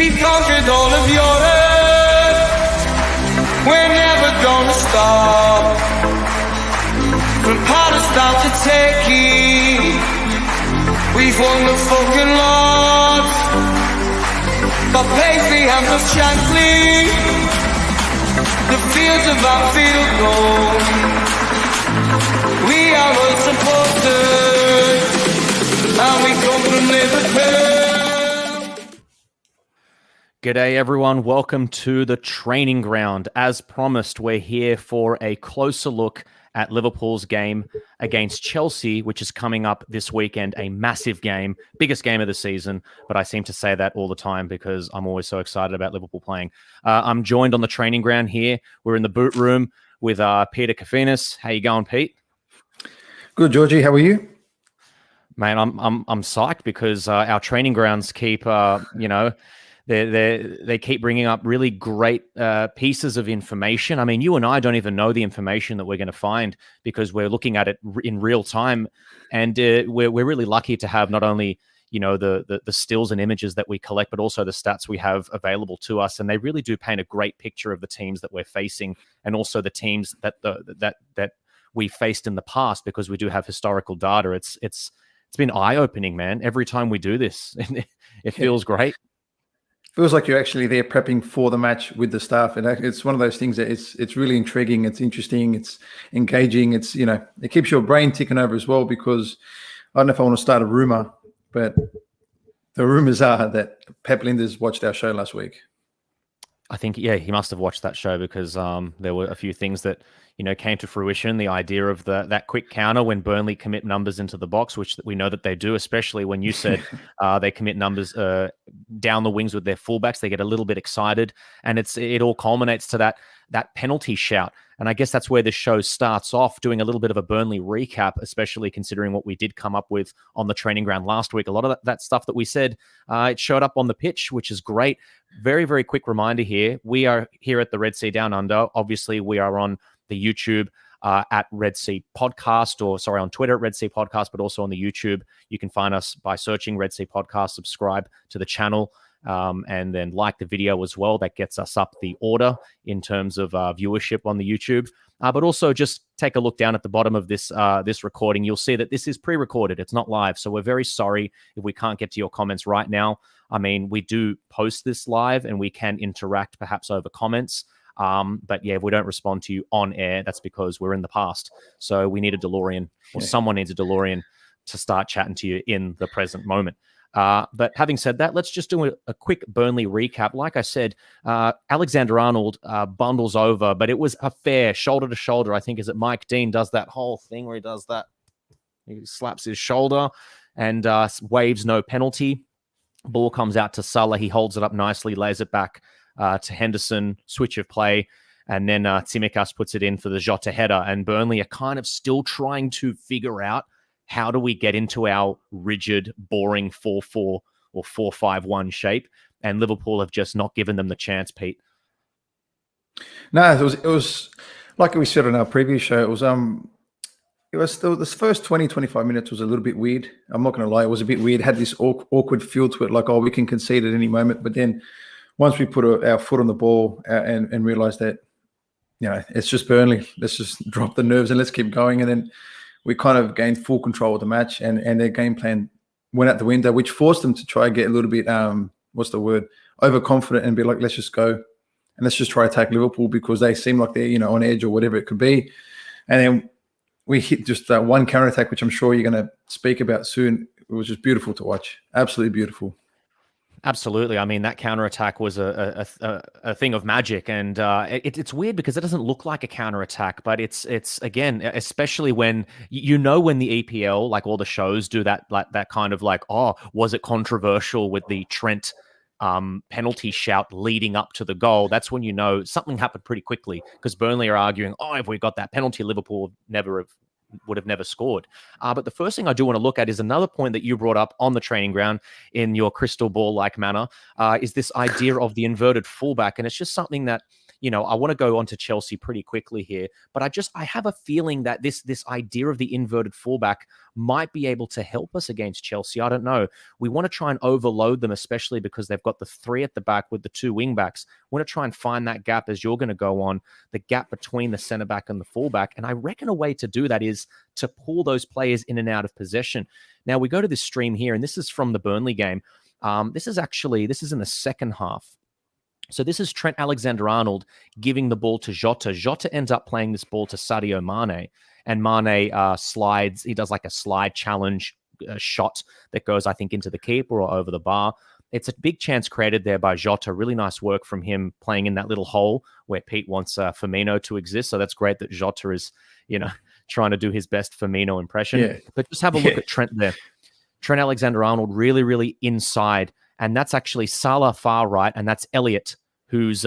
We've conquered all of Europe. We're never gonna stop. From Palestine to Turkey, we've won the fucking lot. But place the hands of Shankly, the fields of Anfield gold. We are unsupported, and we come from Liverpool. G'day everyone, welcome to the training ground. As promised, we're here for a closer look at Liverpool's game against Chelsea, which is coming up this weekend, a massive game, biggest game of the season, but I seem to say that all the time because I'm always so excited about Liverpool playing. I'm joined on the training ground here. We're in the boot room with Peter Kafinas. How you going, Pete? Good, Georgie. How are you? Man, I'm psyched because our training grounds keep, They keep bringing up really great pieces of information. I mean, you and I don't even know the information that we're going to find because we're looking at it in real time, and we're really lucky to have not only the stills and images that we collect, but also the stats we have available to us, and they really do paint a great picture of the teams that we're facing, and also the teams that we faced in the past because we do have historical data. It's been eye-opening, man. Every time we do this, it feels great. Feels like you're actually there prepping for the match with the staff, and it's one of those things that it's really intriguing, it's interesting, it's engaging, it keeps your brain ticking over as well, because I don't know if I want to start a rumor, but the rumors are that Pep Lijnders watched our show last week. I think, yeah, he must have watched that show because there were a few things that came to fruition. The idea of that quick counter when Burnley commit numbers into the box, which we know that they do, especially when you said they commit numbers down the wings with their fullbacks. They get a little bit excited, and it all culminates to that penalty shout. And I guess that's where this show starts off, doing a little bit of a Burnley recap, especially considering what we did come up with on the training ground last week. A lot of that stuff that we said, it showed up on the pitch, which is great. Very, very quick reminder here. We are here at the Red Sea Down Under. Obviously, we are on the YouTube at Red Sea Podcast, on Twitter at Red Sea Podcast, but also on the YouTube. You can find us by searching Red Sea Podcast, subscribe to the channel, and then like the video as well. That gets us up the order in terms of viewership on the YouTube. But also just take a look down at the bottom of this recording. You'll see that this is pre-recorded. It's not live. So we're very sorry if we can't get to your comments right now. I mean, we do post this live and we can interact perhaps over comments. But yeah, if we don't respond to you on air, that's because we're in the past. So we need a DeLorean, or someone needs a DeLorean to start chatting to you in the present moment. But having said that, let's just do a quick Burnley recap. Like I said, Alexander-Arnold bundles over, but it was a fair shoulder to shoulder. I think is it Mike Dean does that whole thing where he does that. He slaps his shoulder and waves no penalty. Ball comes out to Salah. He holds it up nicely, lays it back to Henderson, switch of play, and then Tsimikas puts it in for the Jota header. And Burnley are kind of still trying to figure out how do we get into our rigid, boring 4-4 or 4-5-1 shape. And Liverpool have just not given them the chance, Pete. No, it was like we said on our previous show. It was this first 20, 25 minutes was a little bit weird. I'm not going to lie, it was a bit weird. It had this awkward feel to it, like, we can concede at any moment. But then once we put our foot on the ball and realized that, it's just Burnley, let's just drop the nerves and let's keep going. And then we kind of gained full control of the match, and their game plan went out the window, which forced them to try and get a little bit, overconfident and be like, let's just go and let's just try to attack Liverpool because they seem like they're, on edge or whatever it could be. And then we hit just that one counter-attack, which I'm sure you're going to speak about soon. It was just beautiful to watch. Absolutely beautiful. Absolutely. I mean, that counterattack was a thing of magic, and it's weird because it doesn't look like a counterattack, but it's again, especially when when the EPL, like all the shows, do that kind of like, was it controversial with the Trent penalty shout leading up to the goal? That's when something happened pretty quickly because Burnley are arguing, if we got that penalty, Liverpool would have never scored. But the first thing I do want to look at is another point that you brought up on the training ground in your crystal ball-like manner, is this idea of the inverted fullback. And it's just something that, I want to go on to Chelsea pretty quickly here, but I have a feeling that this idea of the inverted fullback might be able to help us against Chelsea. I don't know. We want to try and overload them, especially because they've got the 3 at the back with the 2 wing backs. We want to try and find that gap, as you're going to go on, the gap between the centre back and the fullback. And I reckon a way to do that is to pull those players in and out of possession. Now we go to this stream here, and this is from the Burnley game. This is in the second half. So this is Trent Alexander-Arnold giving the ball to Jota. Jota ends up playing this ball to Sadio Mane, and Mane slides. He does like a slide challenge shot that goes, I think, into the keeper or over the bar. It's a big chance created there by Jota. Really nice work from him playing in that little hole where Pete wants Firmino to exist. So that's great that Jota is, trying to do his best Firmino impression. Yeah. But just have a look at Trent there. Trent Alexander-Arnold really, really inside. And that's actually Salah far right, and that's Elliott who's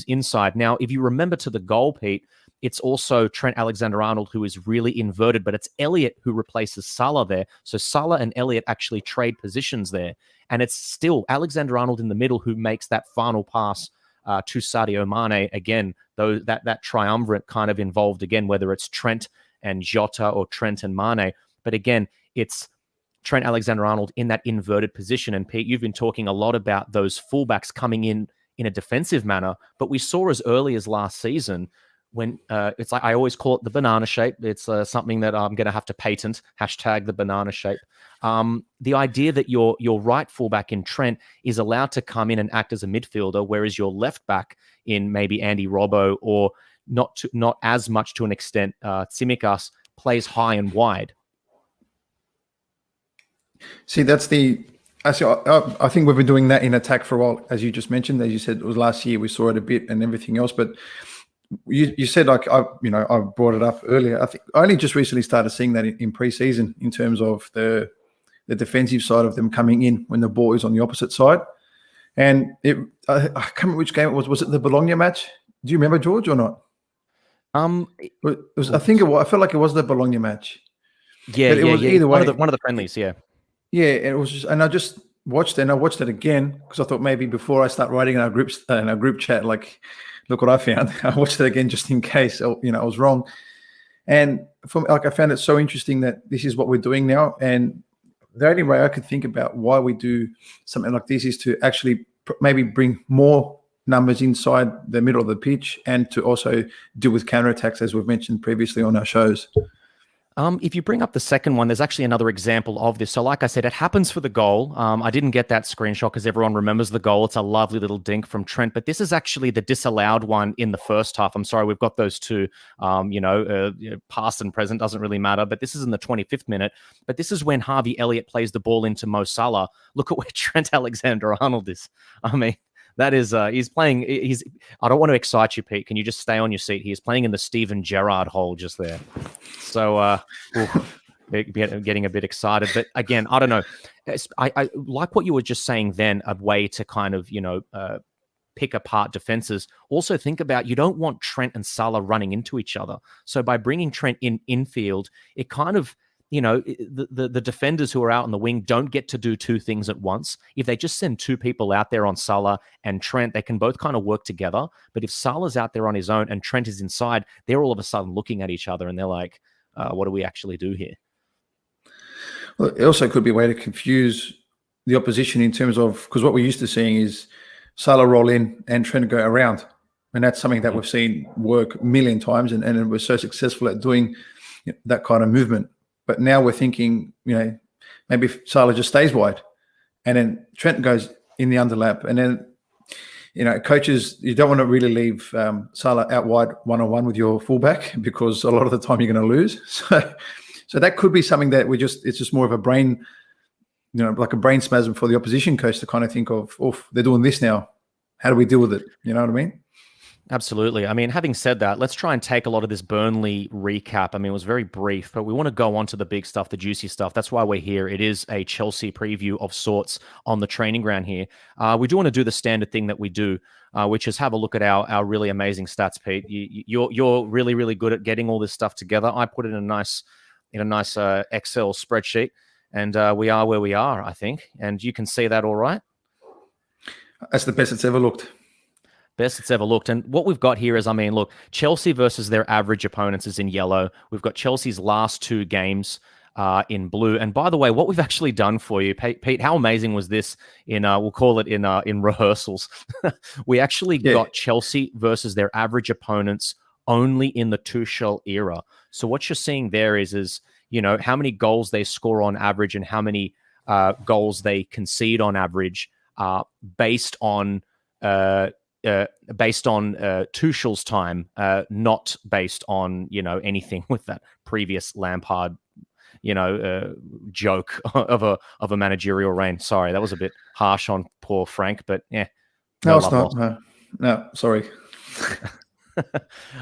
inside. Now, if you remember to the goal, Pete, it's also Trent Alexander-Arnold who is really inverted, but it's Elliott who replaces Salah there. So Salah and Elliott actually trade positions there. And it's still Alexander-Arnold in the middle who makes that final pass to Sadio Mane. Again, though that triumvirate kind of involved again, whether it's Trent and Jota or Trent and Mane. But again, it's Trent Alexander-Arnold in that inverted position. And Pete, you've been talking a lot about those fullbacks coming in a defensive manner, but we saw as early as last season when it's like, I always call it the banana shape. It's something that I'm going to have to patent, # the banana shape. The idea that your right fullback in Trent is allowed to come in and act as a midfielder, whereas your left back in maybe Andy Robbo or not as much to an extent, Tsimikas plays high and wide. See, I think we've been doing that in attack for a while, as you just mentioned. As you said, it was last year we saw it a bit and everything else. But you said, like, I brought it up earlier. I think I only just recently started seeing that in pre-season in terms of the defensive side of them coming in when the ball is on the opposite side. And I can't remember which game it was. Was it the Bologna match? Do you remember, George, or not? I felt like it was the Bologna match. Yeah, but it was either way. One of the friendlies, yeah. Yeah, it was just, and I just watched it, and I watched it again because I thought maybe before I start writing in our group chat, like, look what I found. I watched it again just in case, I was wrong. And I found it so interesting that this is what we're doing now. And the only way I could think about why we do something like this is to actually maybe bring more numbers inside the middle of the pitch and to also deal with counterattacks, as we've mentioned previously on our shows. If you bring up the second one, there's actually another example of this. So like I said, it happens for the goal. I didn't get that screenshot because everyone remembers the goal. It's a lovely little dink from Trent, but this is actually the disallowed one in the first half. I'm sorry, we've got those two, past and present, doesn't really matter, but this is in the 25th minute. But this is when Harvey Elliott plays the ball into Mo Salah. Look at where Trent Alexander-Arnold is. I mean, that is, he's playing, I don't want to excite you, Pete. Can you just stay on your seat? He is playing in the Steven Gerrard hole just there. So, getting a bit excited. But again, I don't know. I like what you were just saying then, a way to kind of, pick apart defenses. Also think about, you don't want Trent and Salah running into each other. So by bringing Trent infield, it kind of, the defenders who are out on the wing don't get to do two things at once. If they just send two people out there on Salah and Trent, they can both kind of work together. But if Salah's out there on his own and Trent is inside, they're all of a sudden looking at each other and they're like, what do we actually do here? Well, it also could be a way to confuse the opposition in terms of, because what we're used to seeing is Salah roll in and Trent go around. And that's something that we've seen work a million times and we're so successful at doing that kind of movement. But now we're thinking, maybe Salah just stays wide and then Trent goes in the underlap. And then, coaches, you don't want to really leave Salah out wide one-on-one with your fullback because a lot of the time you're going to lose. So that could be something that it's just more of a brain, like a brain spasm for the opposition coach to kind of think of, they're doing this now. How do we deal with it? You know what I mean? Absolutely. I mean, having said that, let's try and take a lot of this Burnley recap. I mean, it was very brief, but we want to go on to the big stuff, the juicy stuff. That's why we're here. It is a Chelsea preview of sorts on the training ground here. We do want to do the standard thing that we do, which is have a look at our really amazing stats, Pete. You're really, really good at getting all this stuff together. I put it in a nice Excel spreadsheet, and we are where we are, I think. And you can see that all right? That's the best it's ever looked. Best it's ever looked. And what we've got here is, I mean, look, Chelsea versus their average opponents is in yellow. We've got Chelsea's last 2 games in blue. And by the way, what we've actually done for you, Pete, how amazing was this in, we'll call it in rehearsals. We actually got Chelsea versus their average opponents only in the Tuchel era. So what you're seeing there is, you know, how many goals they score on average and how many goals they concede on average based on Tuchel's time, not based on, you know, anything with that previous Lampard, you know, joke of a managerial reign. Sorry, that was a bit harsh on poor Frank, but yeah. No, it's not. No, sorry.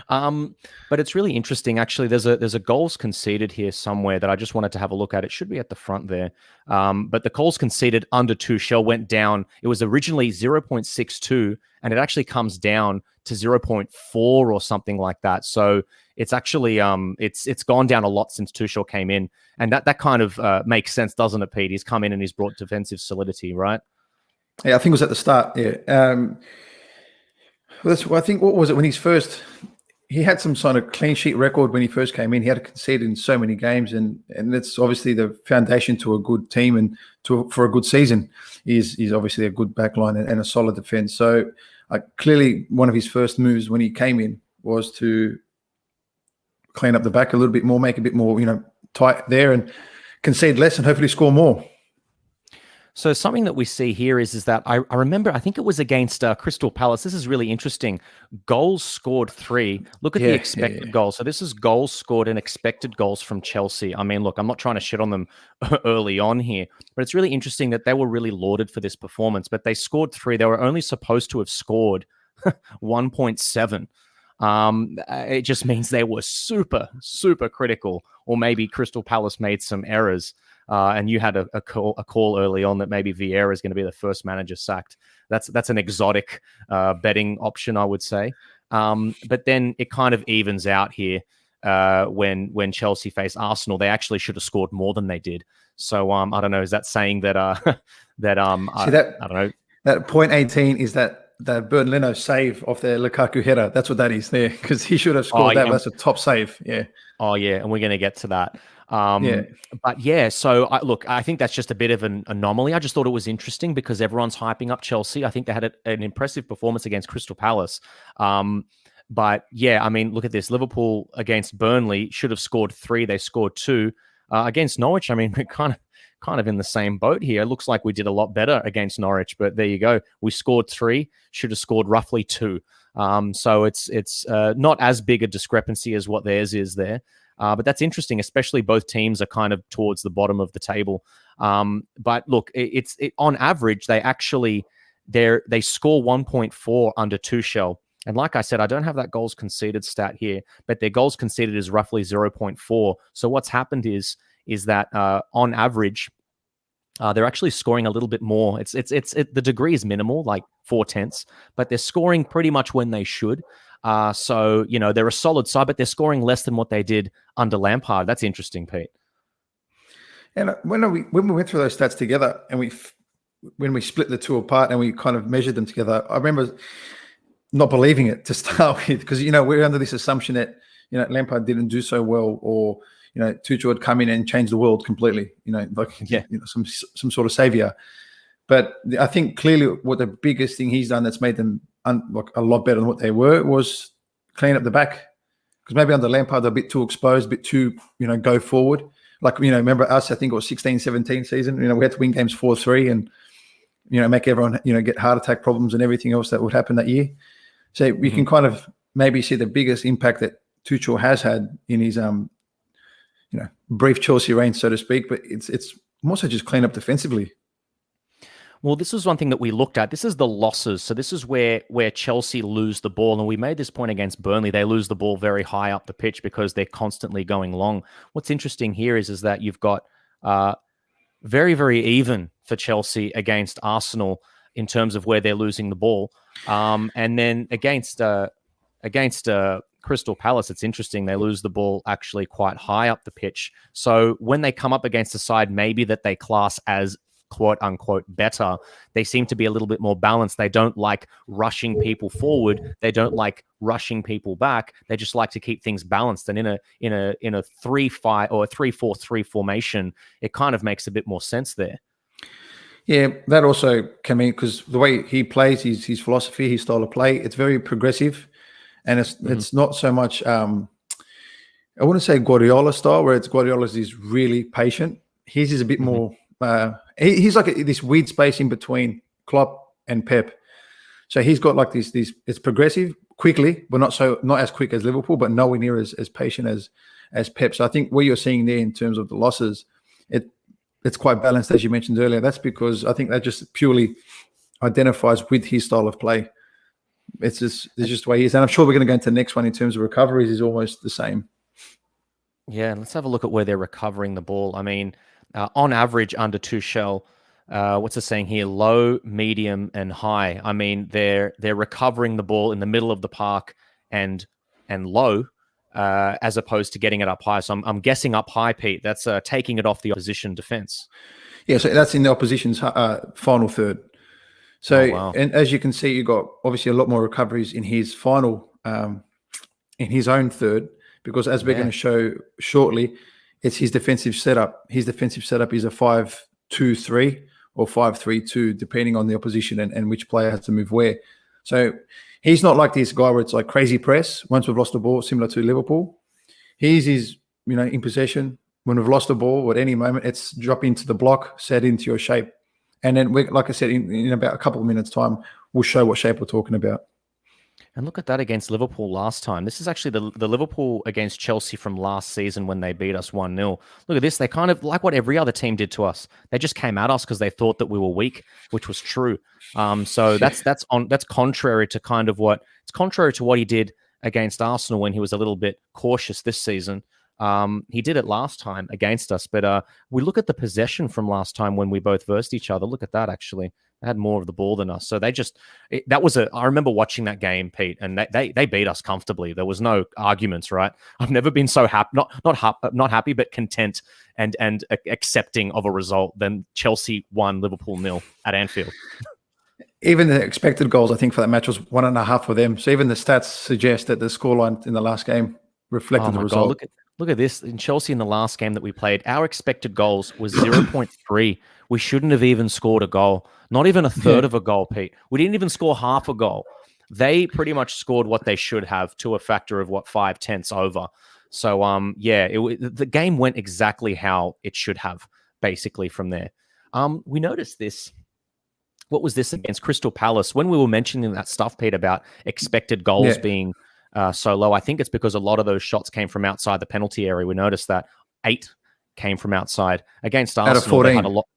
But it's really interesting. Actually, there's a goals conceded here somewhere that I just wanted to have a look at. It should be at the front there. But the goals conceded under Tuchel went down. It was originally 0.62, and it actually comes down to 0.4 or something like that. So it's actually it's gone down a lot since Tuchel came in, and that kind of makes sense, doesn't it, Pete? He's come in and he's brought defensive solidity, right? Yeah, I think it was at the start. Yeah. I think, what was it when he had some sort of clean sheet record when he first came in. He had to concede in so many games, and that's obviously the foundation to a good team and for a good season. He's obviously a good backline and a solid defense. So clearly one of his first moves when he came in was to clean up the back a little bit more, make it a bit more, you know, tight there and concede less and hopefully score more. So something that we see here is that I remember, I think it was against Crystal Palace. This is really interesting. Goals scored 3. Look at the expected goals. So this is goals scored and expected goals from Chelsea. I mean, look, I'm not trying to shit on them early on here, but it's really interesting that they were really lauded for this performance, but they scored 3. They were only supposed to have scored 1.7. It just means they were super, super critical, or maybe Crystal Palace made some errors. And you had a call early on that maybe Vieira is going to be the first manager sacked. That's an exotic betting option, I would say. But then it kind of evens out here when Chelsea face Arsenal. They actually should have scored more than they did. So I don't know. Is that saying that I don't know. That 0.18 is that Burnley save off their Lukaku header. That's what that is there, because he should have scored that. That's a top save. Yeah. Oh yeah, and we're going to get to that. But yeah, so I think that's just a bit of an anomaly. I just thought it was interesting because everyone's hyping up Chelsea. I think they had an impressive performance against Crystal Palace. But yeah, I mean, look at this. Liverpool against Burnley should have scored 3. They scored 2. Against Norwich, I mean, we're kind of in the same boat here. It looks like we did a lot better against Norwich, but there you go. We scored 3, should have scored roughly 2. So it's not as big a discrepancy as what theirs is there. But that's interesting, especially both teams are kind of towards the bottom of the table. But look, it's on average, they score 1.4 under Tuchel. And like I said, I don't have that goals conceded stat here, but their goals conceded is roughly 0.4. So what's happened is that on average, they're actually scoring a little bit more. The degree is minimal, like 0.4, but they're scoring pretty much when they should. So, you know, they're a solid side, but they're scoring less than what they did under Lampard. That's interesting, Pete. And when we went through those stats together and when we split the two apart and we kind of measured them together, I remember not believing it to start with, because, you know, we're under this assumption that, you know, Lampard didn't do so well, or, you know, Tuchel had come in and changed the world completely, you know, like, you know, some sort of savior. But I think clearly what the biggest thing he's done that's made them like a lot better than what they were was clean up the back. Because maybe under Lampard, they're a bit too exposed, a bit too, you know, go forward. Like, you know, remember us, I think it was 16-17 season, you know, we had to win games 4-3 and, you know, make everyone, you know, get heart attack problems and everything else that would happen that year. So we can kind of maybe see the biggest impact that Tuchel has had in his, you know, brief Chelsea reign, so to speak, but it's more so just clean up defensively. Well, this is one thing that we looked at. This is the losses. So this is where Chelsea lose the ball. And we made this point against Burnley. They lose the ball very high up the pitch because they're constantly going long. What's interesting here is that you've got very, very even for Chelsea against Arsenal in terms of where they're losing the ball. And then against Crystal Palace, it's interesting. They lose the ball actually quite high up the pitch. So when they come up against a side maybe that they class as quote unquote better. They seem to be a little bit more balanced. They don't like rushing people forward. They don't like rushing people back. They just like to keep things balanced. And in a 3-5 or a 3-4-3 formation, it kind of makes a bit more sense there. Yeah, that also can mean, because the way he plays, his philosophy, his style of play, it's very progressive, and it's not so much. I wouldn't say Guardiola style, where Guardiola's is really patient. His is a bit more. He's like this weird space in between Klopp and Pep. So he's got like this. It's progressive quickly, but not as quick as Liverpool, but nowhere near as patient as Pep. So I think what you're seeing there in terms of the losses, it's quite balanced, as you mentioned earlier. That's because I think that just purely identifies with his style of play. It's just the way he is, and I'm sure we're going to go into the next one in terms of recoveries is almost the same. Yeah, let's have a look at where they're recovering the ball. I mean, on average, under Tuchel, what's it saying here? Low, medium, and high. I mean, they're recovering the ball in the middle of the park and low, as opposed to getting it up high. So I'm guessing up high, Pete. That's taking it off the opposition defense. Yeah, so that's in the opposition's final third. So, wow. And as you can see, you got obviously a lot more recoveries in his final, in his own third. Because as we're going to show shortly, it's his defensive setup. His defensive setup is a 5-2-3 or 5-3-2, depending on the opposition and which player has to move where. So he's not like this guy where it's like crazy press once we've lost the ball, similar to Liverpool. His is, in possession. When we've lost the ball at any moment, it's drop into the block, set into your shape. And then, like I said, in about a couple of minutes' time, we'll show what shape we're talking about. And look at that against Liverpool last time. This is actually the Liverpool against Chelsea from last season when they beat us 1-0. Look at this. They kind of, like what every other team did to us, they just came at us because they thought that we were weak, which was true. So that's contrary to contrary to what he did against Arsenal when he was a little bit cautious this season. He did it last time against us, but we look at the possession from last time when we both versed each other. Look at that, actually. They had more of the ball than us. So I remember watching that game, Pete, and they beat us comfortably. There was no arguments, right? I've never been so happy, not happy, but content and accepting of a result than Chelsea 1, Liverpool 0 at Anfield. Even the expected goals, I think, for that match was 1.5 for them. So even the stats suggest that the scoreline in the last game reflected the result. God, look at this. In Chelsea in the last game that we played, our expected goals was 0.3. We shouldn't have even scored a goal. Not even a third of a goal, Pete. We didn't even score half a goal. They pretty much scored what they should have to a factor of 5/10 over. So the game went exactly how it should have, basically, from there. We noticed this. What was this against Crystal Palace? When we were mentioning that stuff, Pete, about expected goals being so low, I think it's because a lot of those shots came from outside the penalty area. We noticed that 8 came from outside. Against Arsenal, out of 14. They had a lot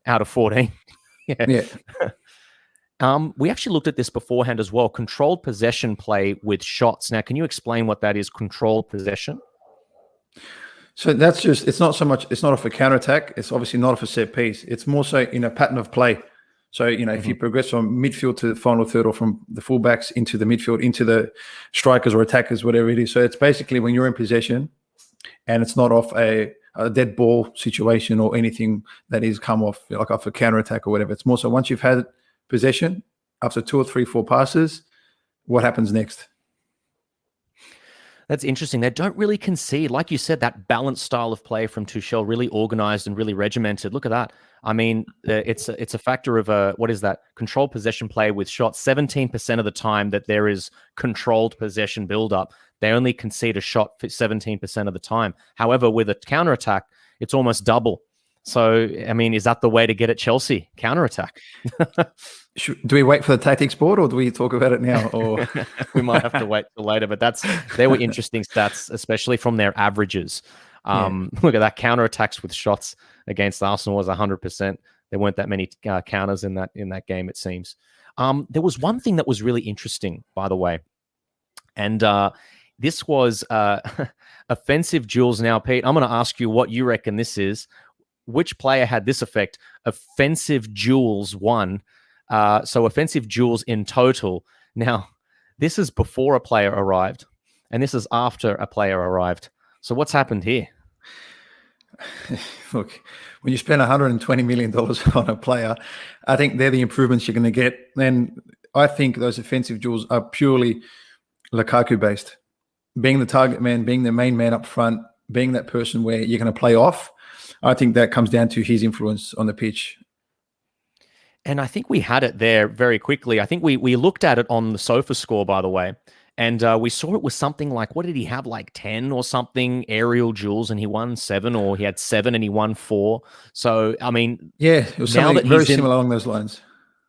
out of 14. Yeah. We actually looked at this beforehand as well. Controlled possession play with shots. Now, can you explain what that is, controlled possession? So that's it's not off a counter-attack. It's obviously not off a set piece. It's more so in a pattern of play. So, if you progress from midfield to the final third or from the fullbacks into the midfield, into the strikers or attackers, whatever it is. So it's basically when you're in possession and it's not off a dead ball situation or anything that is come off, like off a counter-attack or whatever. It's more so once you've had possession, after 2 or 3, 4 passes, what happens next? That's interesting. They don't really concede. Like you said, that balanced style of play from Tuchel, really organized and really regimented. Look at that. I mean, it's a factor of what is that? Controlled possession play with shots. 17% of the time that there is controlled possession build-up, they only concede a shot for 17% of the time. However, with a counterattack, it's almost double. So, I mean, is that the way to get at Chelsea? Counterattack. Do we wait for the tactics board or do we talk about it now? Or we might have to wait till later, but they were interesting stats, especially from their averages. Look at that, counterattacks with shots against Arsenal was 100%. There weren't that many counters in that game, it seems. There was one thing that was really interesting, by the way, and this was offensive duels. Now, Pete, I'm going to ask you what you reckon this is. Which player had this effect? Offensive duels 1. So offensive duels in total. Now, this is before a player arrived, and this is after a player arrived. So what's happened here? Look, when you spend $120 million on a player, I think they're the improvements you're going to get. And I think those offensive duels are purely Lukaku based. Being the target man, being the main man up front, being that person where you're going to play off. I think that comes down to his influence on the pitch. And I think we had it there very quickly. I think we looked at it on the sofa score, by the way, and we saw it was something like, what did he have, like 10 or something aerial duels, and he won 7, or he had 7 and he won 4. So, I mean, yeah, it was something very similar along those lines.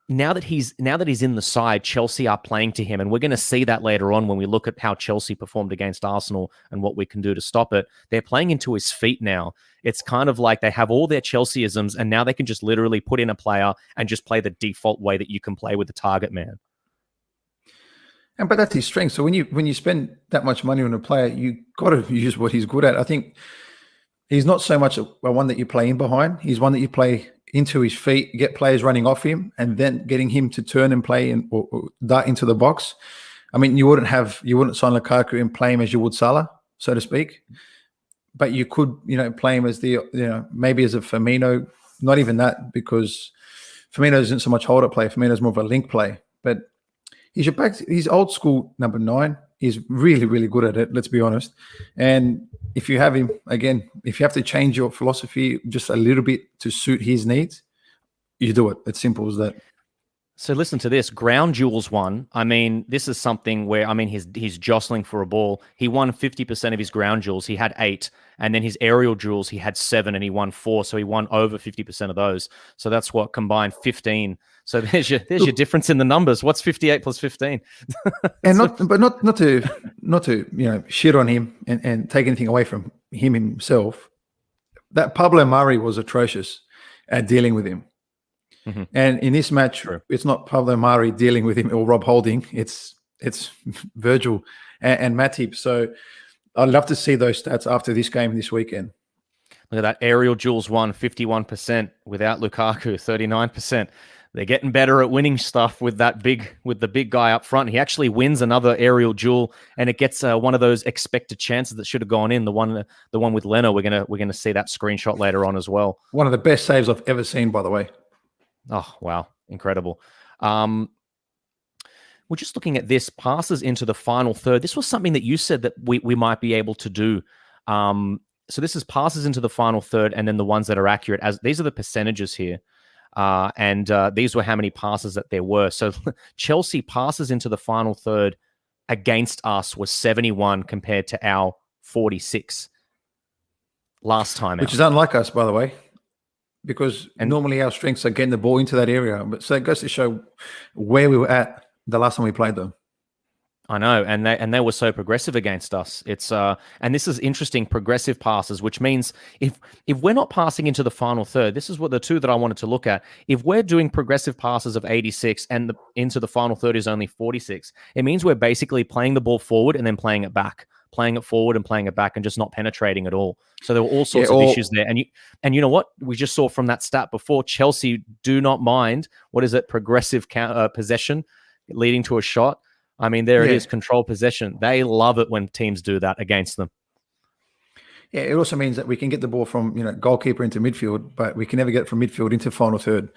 Now that he's in the side, Chelsea are playing to him, and we're going to see that later on when we look at how Chelsea performed against Arsenal and what we can do to stop it. They're playing into his feet now. It's kind of like they have all their Chelseaisms, and now they can just literally put in a player and just play the default way that you can play with the target man. But that's his strength. So when you spend that much money on a player, you got to use what he's good at. I think he's not so much a one that you play in behind. He's one that you play into his feet, get players running off him, and then getting him to turn and play or dart into the box. I mean, you wouldn't sign Lukaku and play him as you would Salah, so to speak. But you could, play him as maybe as a Firmino. Not even that, because Firmino isn't so much hold up play. Firmino's more of a link play. But he's old school number 9. He's really, really good at it, let's be honest. And if you have him, again, if you have to change your philosophy just a little bit to suit his needs, you do it. It's simple as that. So listen to this. Ground duels won. I mean, this is something where, he's jostling for a ball. He won 50% of his ground duels. He had 8. And then his aerial duels, he had 7 and he won 4. So he won over 50% of those. So that's what combined 15. So there's your difference in the numbers. What's 58 plus 15? And not to shit on him and take anything away from him himself. That Pablo Mari was atrocious at dealing with him. Mm-hmm. And in this match, It's not Pablo Mari dealing with him or Rob Holding. It's Virgil and Matip. So I'd love to see those stats after this game this weekend. Look at that. Aerial duels won 51% without Lukaku, 39%. They're getting better at winning stuff with the big guy up front. He actually wins another aerial duel, and it gets one of those expected chances that should have gone in. The one with Leno. We're gonna see that screenshot later on as well. One of the best saves I've ever seen, by the way. Oh wow, incredible. We're just looking at this passes into the final third. This was something that you said that we might be able to do. So this is passes into the final third, and then the ones that are accurate. As these are the percentages here. And these were how many passes that there were. So Chelsea passes into the final third against us was 71 compared to our 46 last time Which is unlike us, by the way, because normally our strengths are getting the ball into that area. But so it goes to show where we were at the last time we played them. I know, and they were so progressive against us. It's and this is interesting, progressive passes, which means if we're not passing into the final third, this is what the two that I wanted to look at. If we're doing progressive passes of 86 and into the final third is only 46, it means we're basically playing the ball forward and then playing it back, playing it forward and playing it back, and just not penetrating at all. So there were all sorts of issues there. And you know what? We just saw from that stat before, Chelsea do not mind, progressive possession leading to a shot. I mean, it is, control possession. They love it when teams do that against them. Yeah, it also means that we can get the ball from goalkeeper into midfield, but we can never get it from midfield into final third.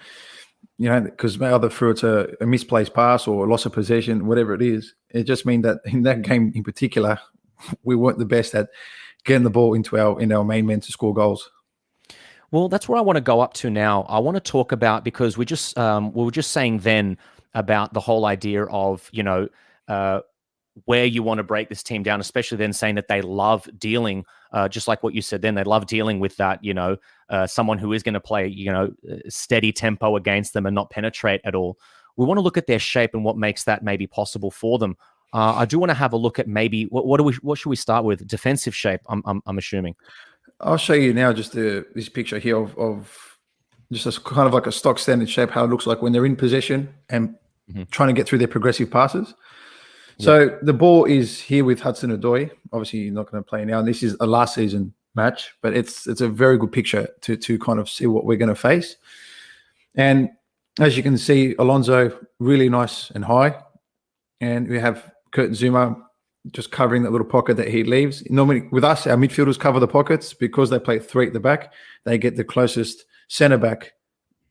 Because either through it's a misplaced pass or a loss of possession, whatever it is. It just means that in that game in particular, we weren't the best at getting the ball into our main men to score goals. Well, that's where I want to go up to now. I want to talk about, because we were just saying then about the whole idea of where you want to break this team down, especially then saying that they love dealing, just like what you said then, they love dealing with that, someone who is going to play, steady tempo against them and not penetrate at all. We want to look at their shape and what makes that maybe possible for them. I do want to have a look at maybe what should we start with? Defensive shape, I'm assuming. I'll show you now just this picture here of just a kind of like a stock standard shape, how it looks like when they're in possession and trying to get through their progressive passes. So the ball is here with Hudson-Odoi. Obviously, you're not going to play now. And this is a last season match, but it's a very good picture to kind of see what we're going to face. And as you can see, Alonso really nice and high. And we have Kurt Zouma just covering that little pocket that he leaves. Normally, with us, our midfielders cover the pockets because they play 3 at the back. They get the closest centre back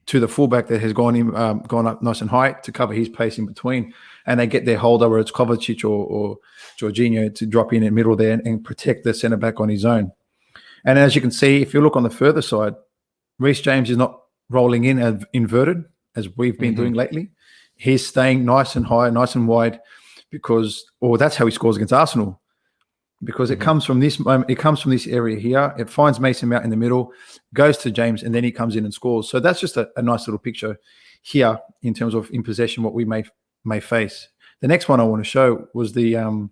to the fullback that has gone up nice and high to cover his place in between, and they get their holder, where it's Kovacic or Jorginho, to drop in the middle there and protect the centre back on his own. And as you can see, if you look on the further side, Reece James is not rolling in as inverted as we've been doing lately. He's staying nice and high, nice and wide, that's how he scores against Arsenal. Because it comes from this moment, it comes from this area here. It finds Mason Mount in the middle, goes to James, and then he comes in and scores. So that's just a nice little picture here in terms of in possession what we may face. The next one I want to show was the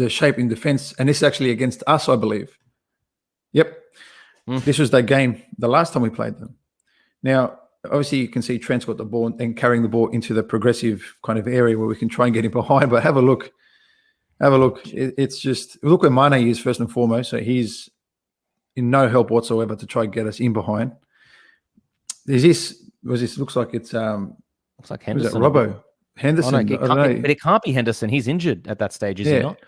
shape in defense, and this is actually against us, I believe. Yep. This was that game, the last time we played them. Now, obviously, you can see Trent's got the ball and carrying the ball into the progressive kind of area where we can try and get him behind. But have a look. It's just, look where Mane is first and foremost. So he's in no help whatsoever to try and get us in behind. Looks like it's looks like Henderson. Was it Robbo? Henderson. I don't know. But it can't be Henderson. He's injured at that stage, is he not?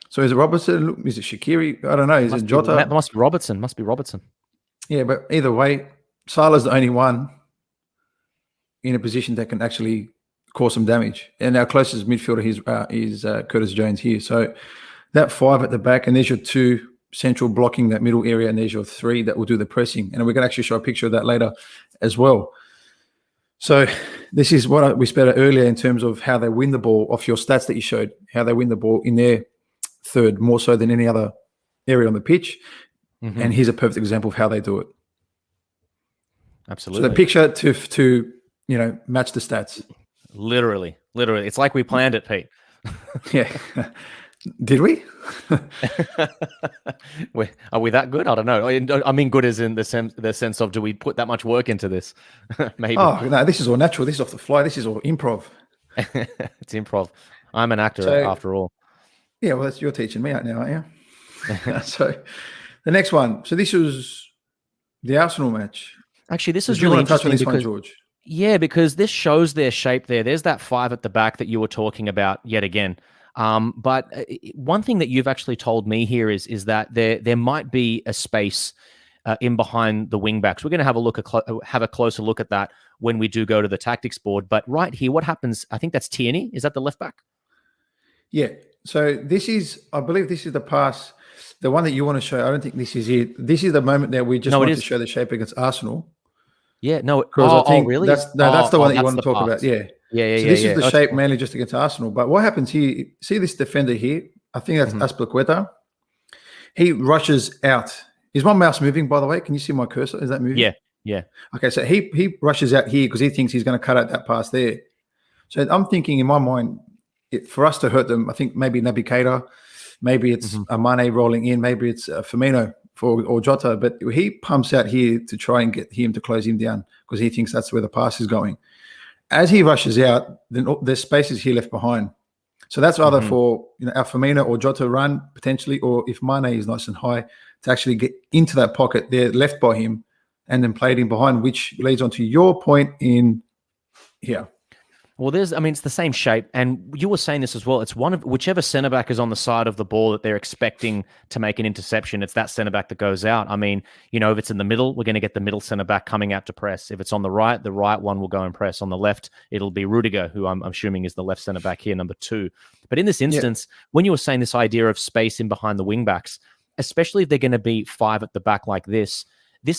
So is it Robertson? Is it Shaqiri? I don't know. Is it Jota? That must be Robertson. Must be Robertson. Yeah, but either way, Salah's the only one in a position that can actually cause some damage. And our closest midfielder is Curtis Jones here. So that 5 at the back, and there's your 2 central blocking that middle area, and there's your 3 that will do the pressing. And we're going to actually show a picture of that later as well. So this is what we spoke about earlier in terms of how they win the ball off your stats that you showed, how they win the ball in their third more so than any other area on the pitch. And here's a perfect example of how they do it. Absolutely. So the picture to match the stats. Literally. It's like we planned it, Pete. Yeah. Did we? Are we that good? I don't know. I mean, good as in the sense of, do we put that much work into this? Maybe. Oh, no, this is all natural. This is off the fly. This is all improv. It's improv. I'm an actor after all. Yeah, well, you're teaching me out now, aren't you? So the next one. So this was the Arsenal match. Actually, this is really really want to touch on interesting this because, one, George? Yeah, because this shows their shape there. There's that 5 at the back that you were talking about yet again. But one thing that you've actually told me here is that there might be a space in behind the wing backs. We're going to have a closer look at that when we do go to the tactics board. But right here, what happens? I think that's Tierney. Is that the left back? Yeah. So I believe this is the pass, the one that you want to show. I don't think this is it. This is the moment that we just want to show the shape against Arsenal. Yeah, no. I think really? That's the one that you want to talk about. Yeah. So this is the shape mainly just against Arsenal. But what happens here, see this defender here? I think that's Azpilicueta. He rushes out. Is my mouse moving, by the way? Can you see my cursor? Is that moving? Yeah. Okay, so he rushes out here because he thinks he's going to cut out that pass there. So I'm thinking in my mind, for us to hurt them, I think maybe Naby Keita, maybe it's a Mane rolling in, maybe it's Firmino or Jota, but he pumps out here to try and get him to close him down because he thinks that's where the pass is going. As he rushes out, then there's spaces here left behind. So that's either for our Firmino or Jota run potentially, or if Mane is nice and high, to actually get into that pocket there left by him and then play it in behind, which leads on to your point in here. Well, it's the same shape, and you were saying this as well. It's one of whichever centre back is on the side of the ball that they're expecting to make an interception. It's that centre back that goes out. I mean, if it's in the middle, we're going to get the middle centre back coming out to press. If it's on the right one will go and press. On the left, it'll be Rudiger, who I'm assuming is the left centre back here, number 2. But in this instance, when you were saying this idea of space in behind the wing backs, especially if they're going to be 5 at the back like this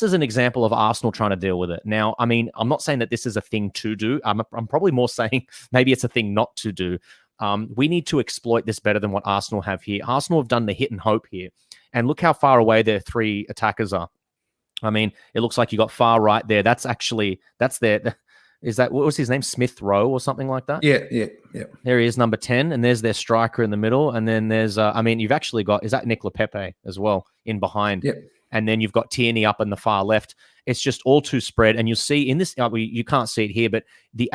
is an example of Arsenal trying to deal with it. Now, I mean, I'm not saying that this is a thing to do. I'm probably more saying maybe it's a thing not to do. We need to exploit this better than what Arsenal have here. Arsenal have done the hit and hope here. And look how far away their 3 attackers are. I mean, it looks like you got far right there. That's their... Is that, what was his name? Smith Rowe or something like that? Yeah. There he is, number 10. And there's their striker in the middle. And then there's, you've actually got, is that Nicola Pepe as well in behind? Yep. And then you've got Tierney up in the far left. It's just all too spread. And you'll see in this, you can't see it here, but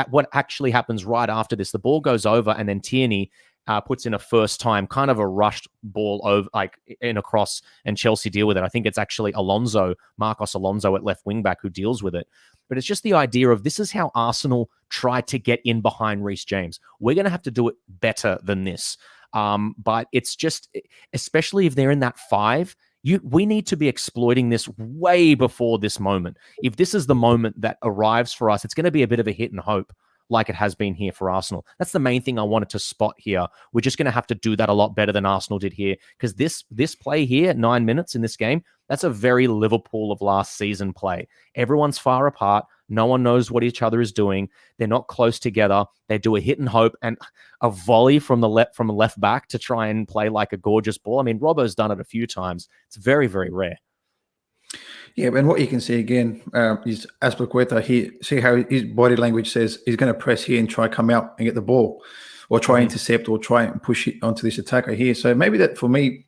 what actually happens right after this, the ball goes over and then Tierney puts in a first time, kind of a rushed ball over, like in a cross, and Chelsea deal with it. I think it's actually Marcos Alonso at left wing back who deals with it. But it's just the idea of this is how Arsenal tried to get in behind Reece James. We're going to have to do it better than this. But it's just, especially if they're in that 5, we need to be exploiting this way before this moment. If this is the moment that arrives for us, it's going to be a bit of a hit and hope, like it has been here for Arsenal. That's the main thing I wanted to spot here. We're just going to have to do that a lot better than Arsenal did here, because this play here, 9 minutes in this game, that's a very Liverpool of last season play. Everyone's far apart. No one knows what each other is doing. They're not close together. They do a hit and hope and a volley from a left back to try and play like a gorgeous ball. I mean, Robbo's done it a few times. It's very, very rare. Yeah, and what you can see again is Azpilicueta here. See how his body language says he's going to press here and try come out and get the ball, or try intercept, or try and push it onto this attacker here. So maybe that, for me,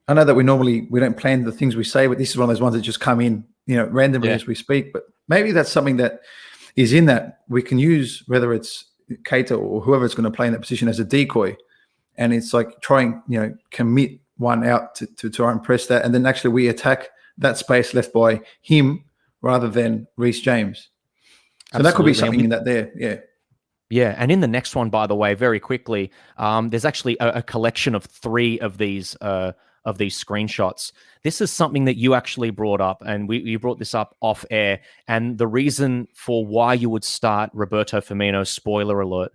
I know that we don't plan the things we say, but this is one of those ones that just come in, randomly as we speak. But maybe that's something that is in that we can use, whether it's Keita or whoever's going to play in that position, as a decoy, and it's like trying, commit one out to try and press that, and then actually we attack that space left by him rather than Reece James. So that could be something in that there. Yeah. Yeah. And in the next one, by the way, very quickly, there's actually a collection of 3 of these screenshots. This is something that you actually brought up, and you brought this up off air. And the reason for why you would start Roberto Firmino, spoiler alert,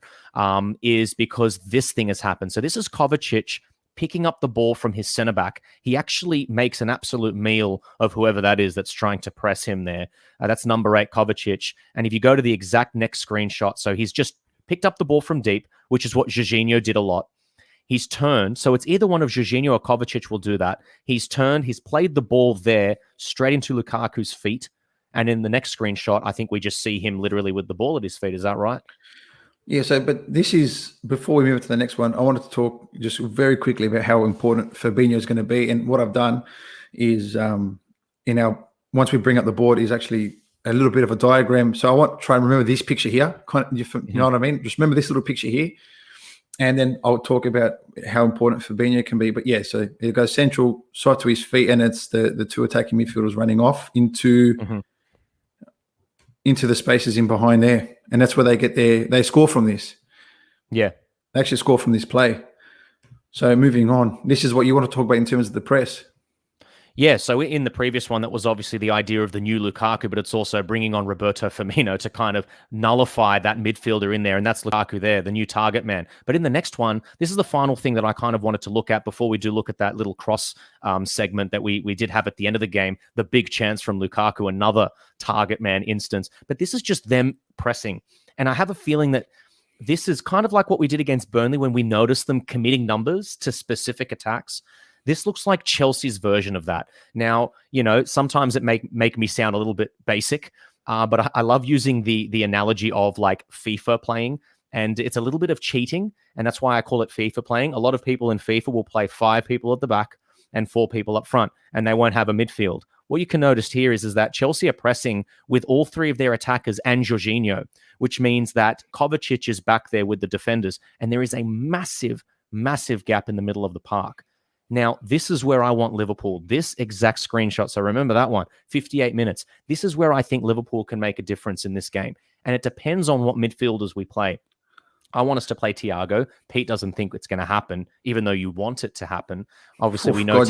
is because this thing has happened. So this is Kovacic picking up the ball from his centre back. He actually makes an absolute meal of whoever that is that's trying to press him there. That's number 8, Kovacic. And if you go to the exact next screenshot, so he's just picked up the ball from deep, which is what Jorginho did a lot. He's turned, so it's either one of Jorginho or Kovacic will do that. He's turned, he's played the ball there straight into Lukaku's feet. And in the next screenshot, I think we just see him literally with the ball at his feet. Is that right? Yeah, but this is, before we move to the next one, I wanted to talk just very quickly about how important Fabinho is going to be. And what I've done is, once we bring up the board, is actually a little bit of a diagram. So I want to try and remember this picture here. You know what I mean? Just remember this little picture here. And then I'll talk about how important Fabinho can be. But yeah, so it goes central, shot to his feet, and it's the 2 attacking midfielders running off into the spaces in behind there. And that's where they score from this. Yeah. They actually score from this play. So moving on, this is what you want to talk about in terms of the press. Yeah, so in the previous one, that was obviously the idea of the new Lukaku, but it's also bringing on Roberto Firmino to kind of nullify that midfielder in there, and that's Lukaku there, the new target man. But in the next one, this is the final thing that I kind of wanted to look at before we do look at that little cross segment that we did have at the end of the game, the big chance from Lukaku, another target man instance. But this is just them pressing. And I have a feeling that this is kind of like what we did against Burnley when we noticed them committing numbers to specific attacks. This looks like Chelsea's version of that. Now, sometimes it make me sound a little bit basic, but I love using the analogy of like FIFA playing, and it's a little bit of cheating, and that's why I call it FIFA playing. A lot of people in FIFA will play 5 people at the back and 4 people up front, and they won't have a midfield. What you can notice here is that Chelsea are pressing with all 3 of their attackers and Jorginho, which means that Kovacic is back there with the defenders, and there is a massive, massive gap in the middle of the park. Now, this is where I want Liverpool. This exact screenshot, so remember that one, 58 minutes. This is where I think Liverpool can make a difference in this game. And it depends on what midfielders we play. I want us to play Thiago. Pete doesn't think it's going to happen, even though you want it to happen. Obviously, we know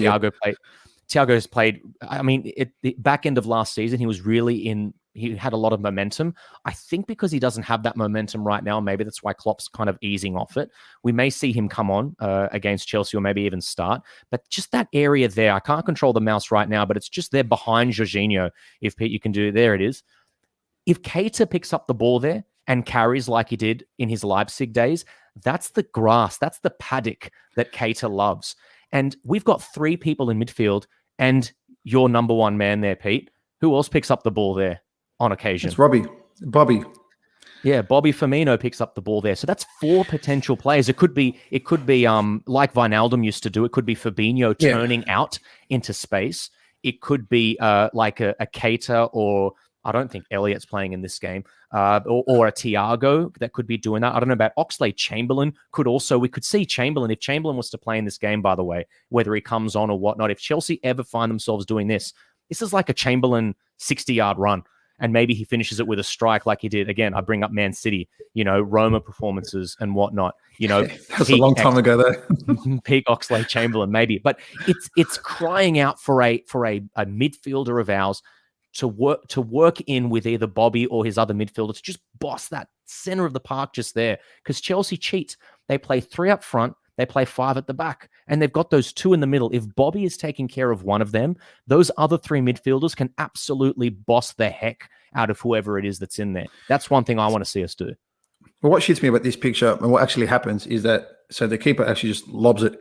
Thiago's played, I mean, the back end of last season, he had a lot of momentum. I think because he doesn't have that momentum right now, maybe that's why Klopp's kind of easing off it. We may see him come on against Chelsea, or maybe even start. But just that area there, I can't control the mouse right now, but it's just there behind Jorginho. If Pete, you can do, there it is. If Keita picks up the ball there and carries like he did in his Leipzig days, that's the grass, that's the paddock that Keita loves. And we've got 3 people in midfield, and your number 1 man there, Pete. Who else picks up the ball there on occasion? It's Bobby. Yeah, Bobby Firmino picks up the ball there. So that's 4 potential players. It could be like Wijnaldum used to do. It could be Fabinho turning out into space. It could be like a Keita, or I don't think Elliott's playing in this game, or a Thiago that could be doing that. I don't know about Oxlade-Chamberlain. We could see Chamberlain, if Chamberlain was to play in this game, by the way, whether he comes on or whatnot. If Chelsea ever find themselves doing this, this is like a Chamberlain 60-yard run. and maybe he finishes it with a strike like he did. Again, I bring up Man City, Roma performances and whatnot. That's a long time ago, though. Peak Oxlade-Chamberlain, maybe, but it's crying out for a midfielder of ours to work in with either Bobby or his other midfielder to just boss that center of the park just there. Because Chelsea cheat. They play 3 up front, they play 5 at the back, and they've got those 2 in the middle. If Bobby is taking care of one of them, those other 3 midfielders can absolutely boss the heck out of whoever it is that's in there. That's one thing I want to see us do. Well, what shits me about this picture and what actually happens is that the keeper actually just lobs it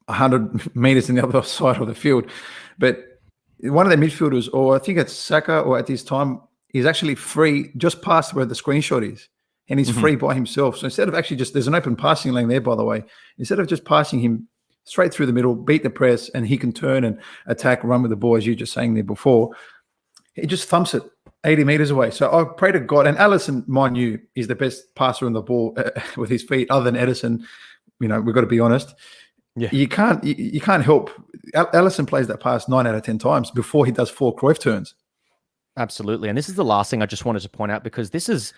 100 meters in the other side of the field. But one of the midfielders, or I think it's Saka, or at this time, is actually free just past where the screenshot is. And he's free by himself. So instead of actually there's an open passing lane there, by the way. Instead of just passing him straight through the middle, beat the press, and he can turn and attack, run with the ball, as you were just saying there before, he just thumps it 80 meters away. So I pray to God, and Alisson, mind you, is the best passer on the ball with his feet, other than Edison. We've got to be honest. Yeah. You can't help. Alisson plays that pass 9 out of 10 times before he does 4 Cruyff turns. Absolutely. And this is the last thing I just wanted to point out, because this is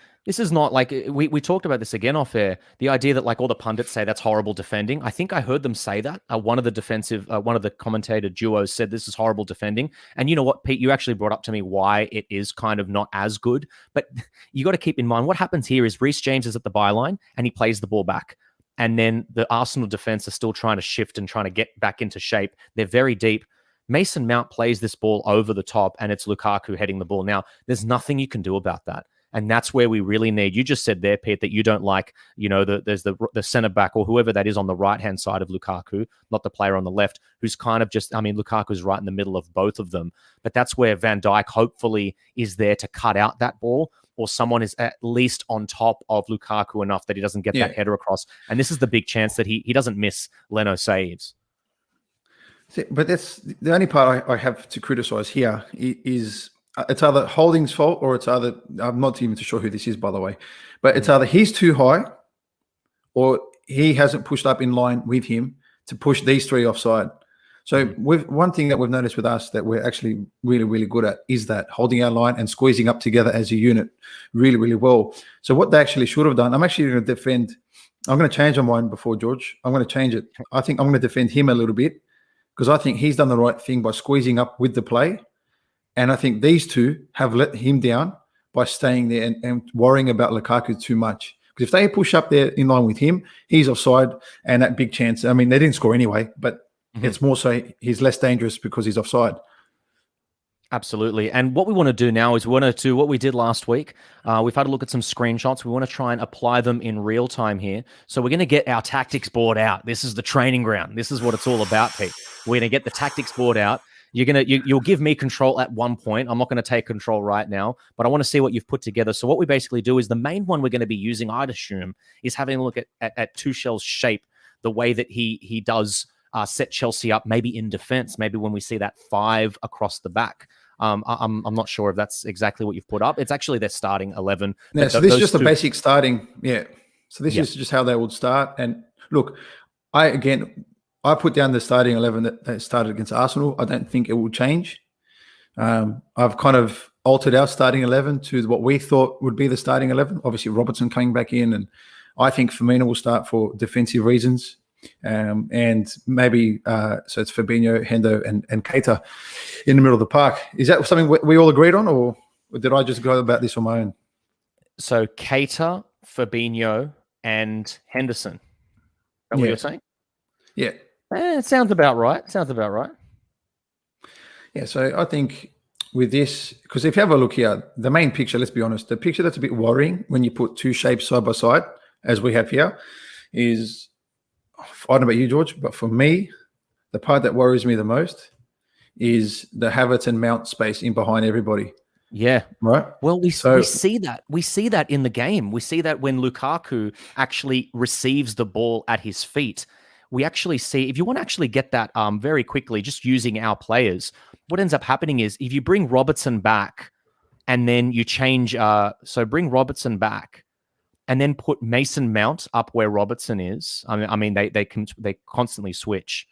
not like we talked about this again off air. The idea that like all the pundits say that's horrible defending. I think I heard them say that. One of the commentator duos said this is horrible defending. And you know what, Pete, you actually brought up to me why it is kind of not as good. But you got to keep in mind what happens here is Reece James is at the byline and he plays the ball back. And then the Arsenal defense are still trying to shift and trying to get back into shape. They're very deep. Mason Mount plays this ball over the top, and it's Lukaku heading the ball. Now, there's nothing you can do about that. And that's where we really need, you just said there, Pete, that you don't like, there's the center back or whoever that is on the right-hand side of Lukaku, not the player on the left, who's kind of Lukaku's right in the middle of both of them. But that's where Van Dijk hopefully is there to cut out that ball, or someone is at least on top of Lukaku enough that he doesn't get that header across. And this is the big chance that he doesn't miss Leno saves. But that's the only part I have to criticize here is it's either Holding's fault or it's either, I'm not even too sure who this is, by the way, but it's either he's too high or he hasn't pushed up in line with him to push these 3 offside. So one thing that we've noticed with us that we're actually really, really good at is that holding our line and squeezing up together as a unit really, really well. So what they actually should have done, I'm actually going to defend, I'm going to change my mind before George. I'm going to change it. I think I'm going to defend him a little bit, because I think he's done the right thing by squeezing up with the play. And I think these 2 have let him down by staying there and worrying about Lukaku too much. Because if they push up there in line with him, he's offside and that big chance. I mean, they didn't score anyway, but it's more so he's less dangerous because he's offside. Absolutely. And what we want to do now is we want to do what we did last week. We've had a look at some screenshots. We want to try and apply them in real time here. So we're going to get our tactics board out. This is the training ground. This is what it's all about, Pete. We're going to get the tactics board out. You'll give me control at one point. I'm not going to take control right now, but I want to see what you've put together. So what we basically do is the main one we're going to be using, I'd assume, is having a look at Tuchel's shape, the way that he does set Chelsea up, maybe in defense, maybe when we see that 5 across the back. I'm not sure if that's exactly what you've put up. It's actually their starting 11. Yeah, so this is just a basic starting. Yeah. So this is just how they would start. And look, I put down the starting 11 that started against Arsenal. I don't think it will change. I've kind of altered our starting 11 to what we thought would be the starting 11. Obviously, Robertson coming back in, and I think Firmino will start for defensive reasons. And maybe so it's Fabinho, Hendo, and Keita in the middle of the park. Is that something we all agreed on, or did I just go about this on my own? So Keita, Fabinho, and Henderson. Is that what you're saying? Yeah. It sounds about right. Yeah, so I think with this, because if you have a look here, the main picture, let's be honest, the picture that's a bit worrying when you put 2 shapes side by side, as we have here, is, I don't know about you, George, but for me, the part that worries me the most is the Havertz and Mount space in behind everybody. Yeah. Right. Well, we see that. We see that in the game. We see that when Lukaku actually receives the ball at his feet. We actually see, if you want to actually get that very quickly, just using our players, what ends up happening is if you bring Robertson back and then you change, so bring Robertson back and then put Mason Mount up where Robertson is. I mean, they constantly switch.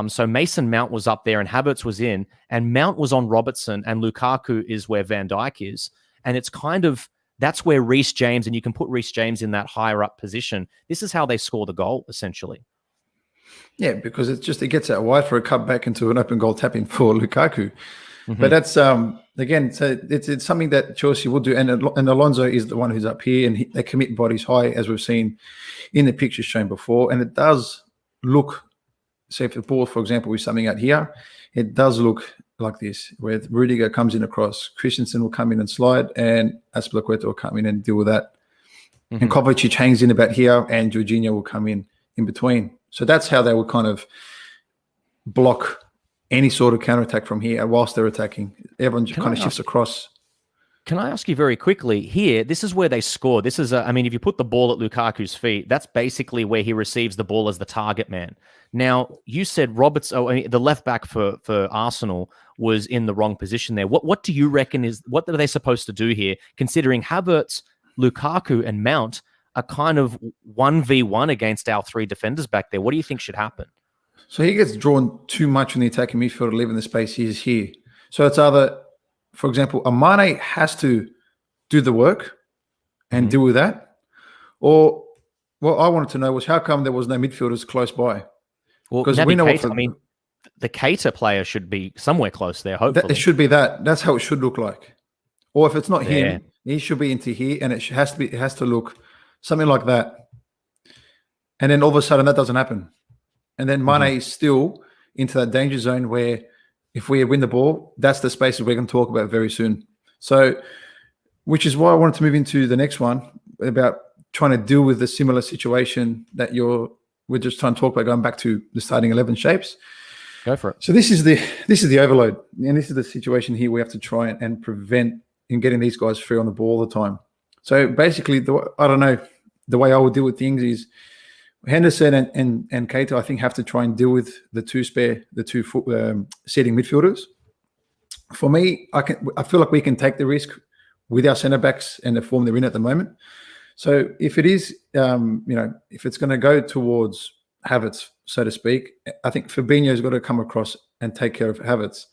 So Mason Mount was up there and Havertz was in, and Mount was on Robertson, and Lukaku is where Van Dijk is. And it's kind of, that's where Reece James, and you can put Reece James in that higher up position. This is how they score the goal, essentially. Yeah, because it gets out wide for a cut back into an open goal tapping for Lukaku. But that's again, so it's something that Chelsea will do, and Alonso is the one who's up here, and they commit bodies high, as we've seen in the pictures shown before, and it does look. So if the ball, for example, is something out here, it does look like this, where Rudiger comes in across, Christensen will come in and slide, and Azpilicueta will come in and deal with that, and Kovacic hangs in about here, and Jorginho will come in between. So that's how they will kind of block any sort of counterattack from here whilst they're attacking. Everyone kind of shifts across. Can I ask you very quickly here, this is where they score. This is, I mean, if you put the ball at Lukaku's feet, that's basically where he receives the ball as the target man. Now, you said the left back for Arsenal was in the wrong position there. What do you reckon what are they supposed to do here, considering Havertz, Lukaku, and Mount are kind of 1v1 against our three defenders back there? What do you think should happen? So he gets drawn too much in the attacking midfield, leaving the space he is here. So it's either, for example, Mane has to do the work and deal with that, or what I wanted to know was how come there was no midfielders close by? Well, because we know the Keita player should be somewhere close there, hopefully. It should be that. That's how it should look like. Or if it's not him, he should be into here, and it has to look something like that. And then all of a sudden that doesn't happen. And then Mane is still into that danger zone where if we win the ball, that's the space that we're going to talk about very soon. So, which is why I wanted to move into the next one about trying to deal with the similar situation that we're just trying to talk about, going back to the starting 11 shapes. Go for it. So this is the overload, and this is the situation here we have to try and prevent in getting these guys free on the ball all the time. So basically, I don't know, the way I would deal with things is Henderson and Keita, I think, have to try and deal with the two setting midfielders. For me, I feel like we can take the risk with our centre backs and the form they're in at the moment. So if it is, if it's going to go towards Havertz, so to speak, I think Fabinho's got to come across and take care of Havertz.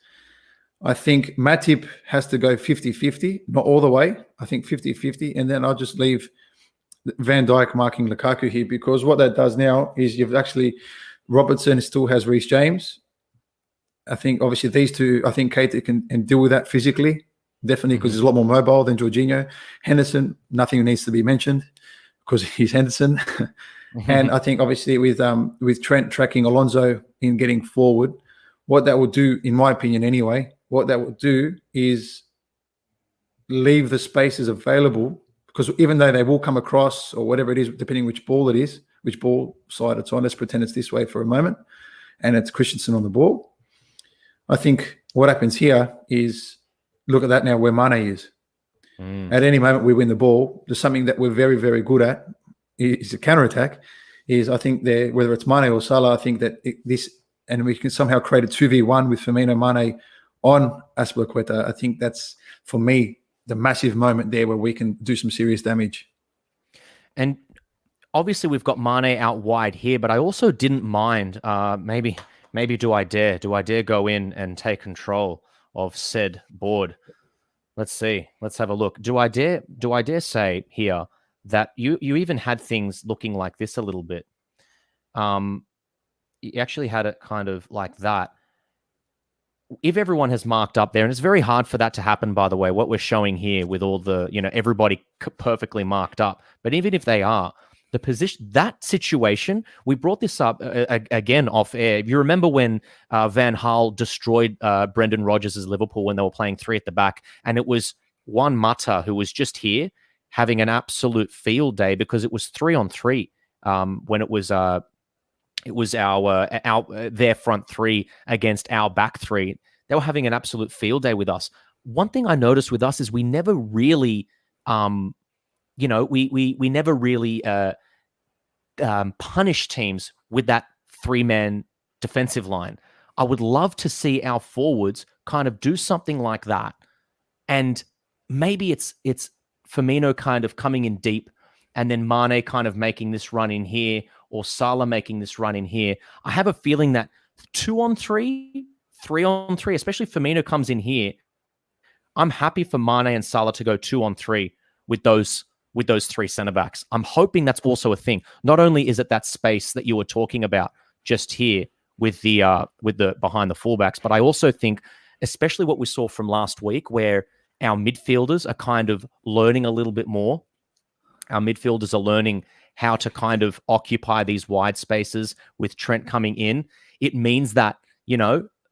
I think Matip has to go 50-50, not all the way. I think 50-50, and then I'll just leave Van Dijk marking Lukaku here, because what that does now is you've actually, Robertson still has Reece James. I think obviously these two, I think Keita can deal with that physically, definitely, because he's a lot more mobile than Jorginho. Henderson, nothing needs to be mentioned because he's Henderson. And I think obviously with Trent tracking Alonso in getting forward, what that will do, in my opinion anyway, what that will do is leave the spaces available, because even though they will come across or whatever it is, depending which ball it is, which ball side it's on, let's pretend it's this way for a moment, and it's Christensen on the ball. I think what happens here is, look at that now where Mane is. At any moment we win the ball. There's something that we're very, very good at, is a counter-attack, is I think there, whether it's Mane or Salah, I think that and we can somehow create a 2v1 with Firmino, Mane on Azpilicueta. I think that's, for me, the massive moment there where we can do some serious damage. And obviously we've got Mane out wide here, but I also didn't mind, maybe do I dare go in and take control of said board? Let's see. Let's have a look. Do I dare say here that you even had things looking like this a little bit? You actually had it kind of like that. If everyone has marked up there, and it's very hard for that to happen, by the way, what we're showing here with all the, everybody perfectly marked up. But even if they are, the position, that situation, we brought this up again off air. You remember when Van Gaal destroyed Brendan Rodgers' Liverpool when they were playing three at the back, and it was Juan Mata who was just here having an absolute field day because it was 3-on-3 when it was their front three against our back three. They were having an absolute field day with us. One thing I noticed with us is we never really, we never really punish teams with that three-man defensive line. I would love to see our forwards kind of do something like that. And maybe it's Firmino kind of coming in deep and then Mane kind of making this run in here, or Salah making this run in here. I have a feeling that 2-on-3, 3-on-3, especially if Firmino comes in here, I'm happy for Mane and Salah to go 2-on-3 with those three centre backs. I'm hoping that's also a thing. Not only is it that space that you were talking about just here with the behind the fullbacks, but I also think, especially what we saw from last week, where our midfielders are kind of learning a little bit more. Our midfielders are learning how to kind of occupy these wide spaces with Trent coming in. It means that,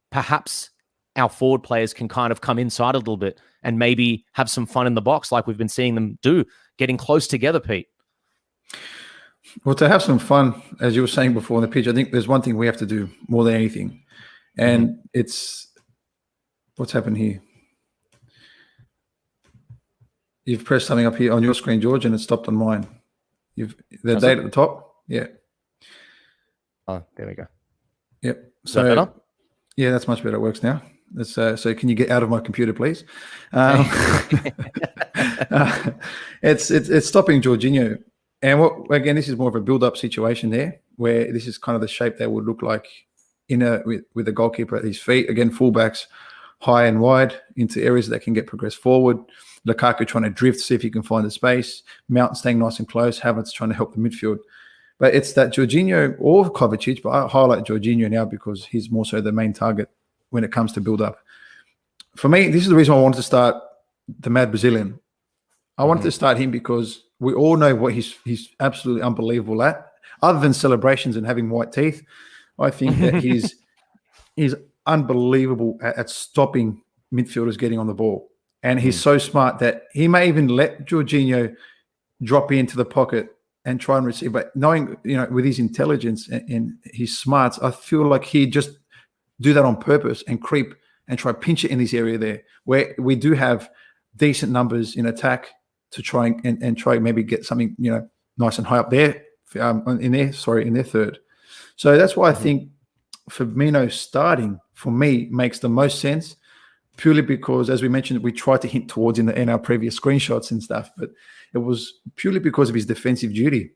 perhaps our forward players can kind of come inside a little bit and maybe have some fun in the box like we've been seeing them do, getting close together, Pete. Well, to have some fun, as you were saying before on the pitch, I think there's one thing we have to do more than anything. And it's what's happened here. You've pressed something up here on your screen, George, and it stopped on mine. The date at the top? Yeah. Oh, there we go. Yep. Is that better? Yeah, that's much better. It works now. So can you get out of my computer, please? It's stopping Jorginho. And again, this is more of a build-up situation there, where this is kind of the shape that would look like with the goalkeeper at his feet. Again, fullbacks high and wide into areas that can get progressed forward. Lukaku trying to drift, see if he can find the space. Mount staying nice and close. Havertz trying to help the midfield. But it's that Jorginho or Kovacic, but I highlight Jorginho now because he's more so the main target when it comes to build-up. For me, this is the reason I wanted to start the Mad Brazilian. I wanted to start him because we all know what he's absolutely unbelievable at. Other than celebrations and having white teeth, I think that he's unbelievable at stopping midfielders getting on the ball. And he's so smart that he may even let Jorginho drop into the pocket and try and receive. But knowing, with his intelligence and his smarts, I feel like he'd just do that on purpose and creep and try pinch it in this area there where we do have decent numbers in attack to try and try maybe get something, nice and high up there in their third. So that's why I think Firmino starting for me makes the most sense, purely because, as we mentioned, we tried to hint towards in our previous screenshots and stuff, but it was purely because of his defensive duty.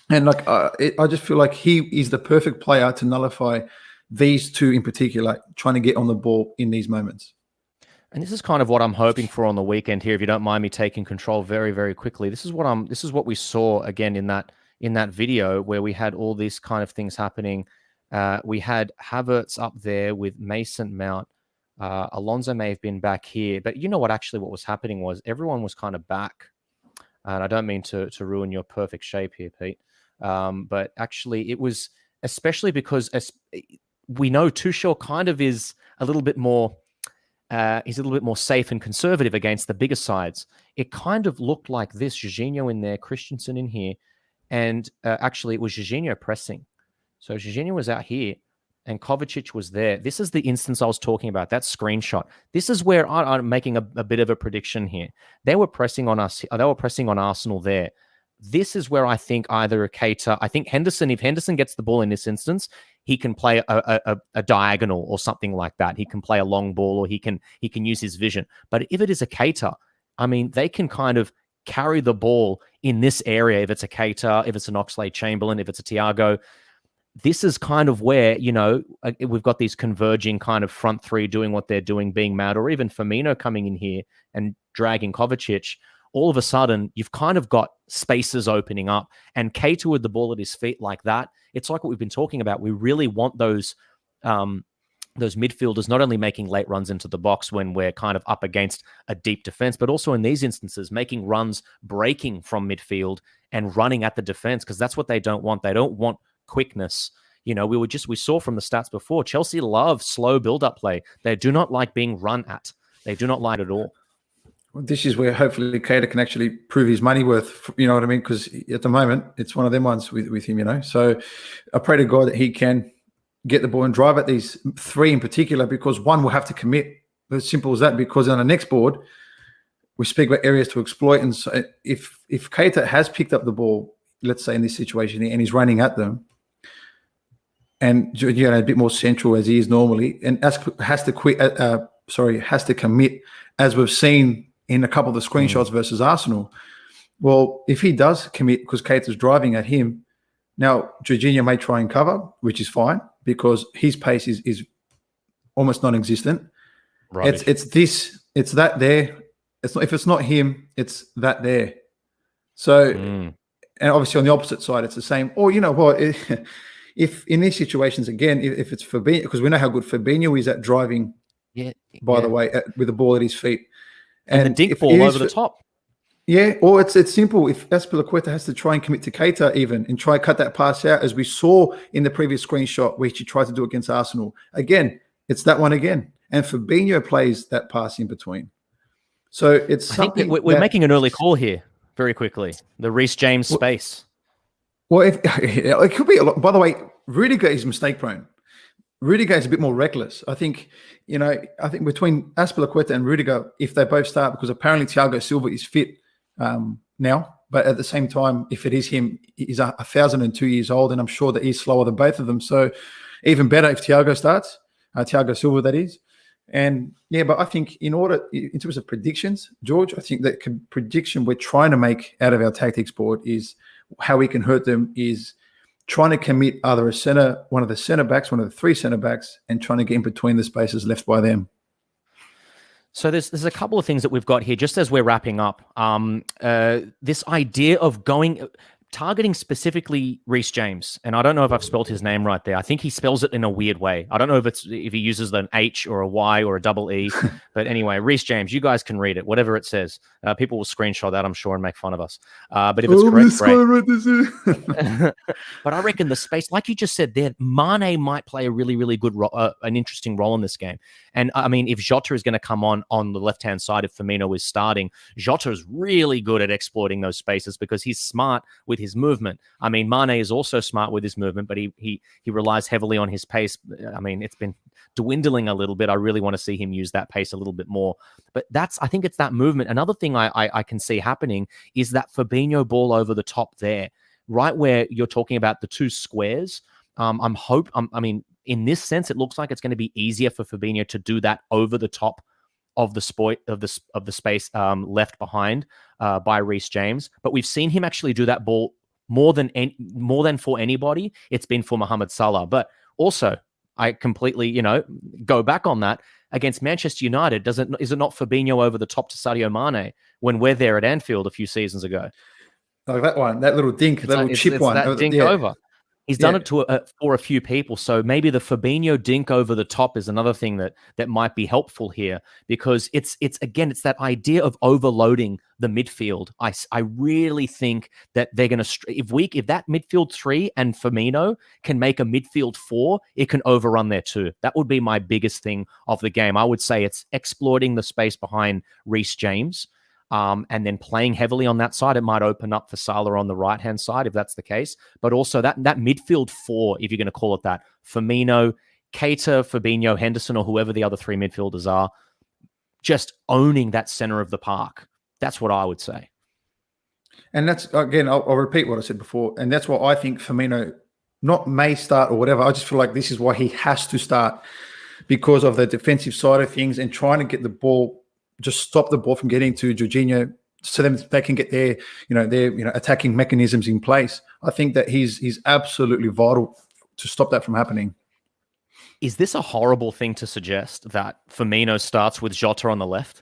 And I just feel like he is the perfect player to nullify these two in particular, trying to get on the ball in these moments. And this is kind of what I'm hoping for on the weekend here, if you don't mind me taking control very, very quickly. This is what we saw again in that video where we had all these kind of things happening. We had Havertz up there with Mason Mount. Alonso may have been back here, but what was happening was everyone was kind of back. And I don't mean to ruin your perfect shape here, Pete. But actually it was, especially because we know Tuchel kind of is a little bit more, he's a little bit more safe and conservative against the bigger sides. It kind of looked like this: Jorginho in there, Christensen in here, and actually it was Jorginho pressing. So Jorginho was out here, and Kovacic was there. This is the instance I was talking about, that screenshot. This is where I'm making a bit of a prediction here. They were pressing on us. They were pressing on Arsenal there. This is where I think either Keita, I think Henderson, if Henderson gets the ball in this instance, he can play a diagonal or something like that. He can play a long ball, or he can use his vision. But if it is a Keita, I mean, they can kind of carry the ball in this area. If it's a Keita, if it's an Oxlade-Chamberlain, if it's a Thiago, this is kind of where, we've got these converging kind of front three doing what they're doing, being mad, or even Firmino coming in here and dragging Kovacic. All of a sudden, you've kind of got spaces opening up, and Keita with the ball at his feet like that. It's like what we've been talking about. We really want those midfielders not only making late runs into the box when we're kind of up against a deep defense, but also in these instances, making runs, breaking from midfield and running at the defense, because that's what they don't want. They don't want quickness. We saw from the stats before, Chelsea love slow build-up play. They do not like being run at. They do not like it at all. Well, this is where hopefully Keita can actually prove his money worth, you know what I mean? Because at the moment, it's one of them ones with him, So I pray to God that he can get the ball and drive at these three in particular, because one will have to commit. As simple as that, because on the next board, we speak about areas to exploit. And so if Keita has picked up the ball, let's say in this situation, and he's running at them, and a bit more central as he is normally, and has to commit, as we've seen in a couple of the screenshots versus Arsenal. Well, if he does commit because Keita's driving at him, now Jorginho may try and cover, which is fine, because his pace is almost non-existent. Rubbish. It's that there. It's not, if it's not him, it's that there. So, and obviously on the opposite side, it's the same. Or you know what? If in these situations again, if it's Fabinho, because we know how good Fabinho is at driving. Yeah. By the way, with the ball at his feet, and the dink ball over the top. Yeah, or it's simple. If Azpilicueta has to try and commit to Keita even and try and cut that pass out, as we saw in the previous screenshot, which he tried to do against Arsenal. Again, it's that one again. And Fabinho plays that pass in between. So it's something. I think we're making an early call here very quickly. The Reece James space. Well, it could be a lot. By the way, Rudiger is mistake prone. Rudiger is a bit more reckless. I think between Azpilicueta and Rudiger, if they both start, because apparently Thiago Silva is fit now, but at the same time, if it is him, he's 1,002 years old, and I'm sure that he's slower than both of them. So even better if Thiago starts, Thiago Silva, that is. And yeah, but I think in terms of predictions, George, I think that prediction we're trying to make out of our tactics board is how we can hurt them is trying to commit either one of the centre backs, one of the three centre backs, and trying to get in between the spaces left by them. So there's a couple of things that we've got here, just as we're wrapping up. This idea of targeting specifically Reece James, and I don't know if I've spelled his name right there. I think he spells it in a weird way. I don't know if he uses an H or a Y or a double E, but anyway, Reece James, you guys can read it, whatever it says. People will screenshot that, I'm sure, and make fun of us. But if it's correct, great. But I reckon the space, like you just said there, Mane might play a really, really good, an interesting role in this game. And I mean, if Jota is going to come on the left-hand side, if Firmino is starting, Jota is really good at exploiting those spaces because he's smart with his movement. I mean, Mane is also smart with his movement, but he relies heavily on his pace. I mean, it's been dwindling a little bit. I really want to see him use that pace a little bit more. But I think it's that movement. Another thing I can see happening is that Fabinho ball over the top there, right where you're talking about the two squares. I mean, in this sense, it looks like it's going to be easier for Fabinho to do that over the top of the space left behind by Reece James. But we've seen him actually do that ball more than for anybody. It's been for Mohamed Salah. But also, I completely, go back on that. Against Manchester United, is it not Fabinho over the top to Sadio Mane when we're there at Anfield a few seasons ago? Like that one, that little dink, chip one. That dink over. He's done it for a few people. So maybe the Fabinho dink over the top is another thing that might be helpful here, because it's that idea of overloading the midfield. I really think that they're going to, if that midfield three and Firmino can make a midfield four, it can overrun there too. That would be my biggest thing of the game. I would say it's exploiting the space behind Reece James. And then playing heavily on that side, it might open up for Salah on the right-hand side if that's the case. But also that midfield four, if you're going to call it that, Firmino, Keita, Fabinho, Henderson, or whoever the other three midfielders are, just owning that center of the park. That's what I would say. And that's, again, I'll repeat what I said before, and that's why I think Firmino may start or whatever. I just feel like this is why he has to start, because of the defensive side of things and trying to get the ball, just stop the ball from getting to Jorginho so that they can get their attacking mechanisms in place. I think that he's absolutely vital to stop that from happening. Is this a horrible thing to suggest, that Firmino starts with Jota on the left?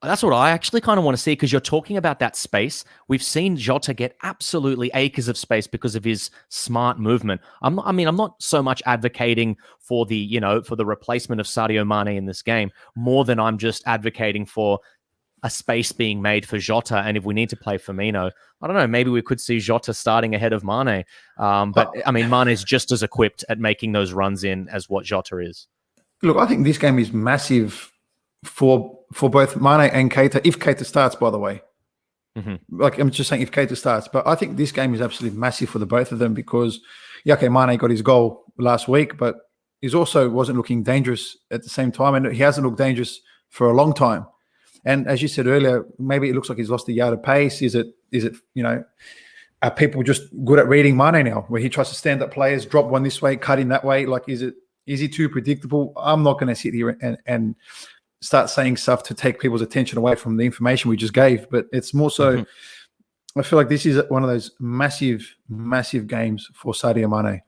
That's what I actually kind of want to see, because you're talking about that space. We've seen Jota get absolutely acres of space because of his smart movement. I'm not so much advocating for the replacement of Sadio Mane in this game, more than I'm just advocating for a space being made for Jota. And if we need to play Firmino, I don't know, maybe we could see Jota starting ahead of Mane. But I mean, Mane is just as equipped at making those runs in as what Jota is. Look, I think this game is massive for both Mane and Keita, if Keita starts, by the way. Mm-hmm. Like, I'm just saying if Keita starts. But I think this game is absolutely massive for the both of them because, Mane got his goal last week, but he also wasn't looking dangerous at the same time, and he hasn't looked dangerous for a long time. And as you said earlier, maybe it looks like he's lost a yard of pace. Is it are people just good at reading Mane now, where he tries to stand up players, drop one this way, cut in that way? Like, is he too predictable? I'm not going to sit here and start saying stuff to take people's attention away from the information we just gave. But it's more so, I feel like this is one of those massive, massive games for Sadio Mane.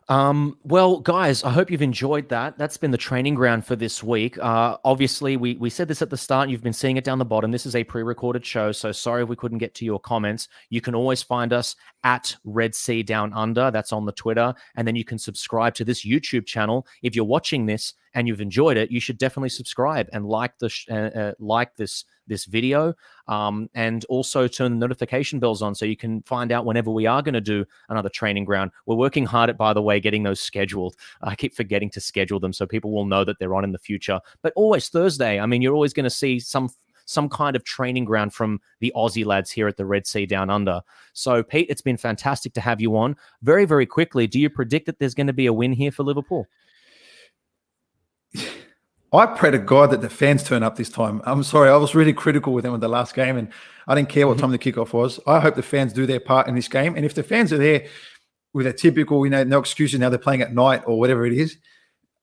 Well, guys, I hope you've enjoyed that. That's been the training ground for this week. Obviously, we said this at the start. You've been seeing it down the bottom. This is a pre-recorded show, so sorry if we couldn't get to your comments. You can always find us at Red Sea Down Under. That's on the Twitter. And then you can subscribe to this YouTube channel. If you're watching this and you've enjoyed it, you should definitely subscribe and like this video, and also turn the notification bells on so you can find out whenever we are going to do another training ground. We're working hard at, by the way, getting those scheduled. I keep forgetting to schedule them so people will know that they're on in the future. But always Thursday. I mean, you're always going to see some kind of training ground from the Aussie lads here at the Red Sea Down Under. So, Pete, it's been fantastic to have you on. Very, very quickly, do you predict that there's going to be a win here for Liverpool? I pray to God that the fans turn up this time. I'm sorry, I was really critical with them in the last game, and I didn't care what time the kickoff was. I hope the fans do their part in this game. And if the fans are there with a typical, no excuses, now they're playing at night or whatever it is,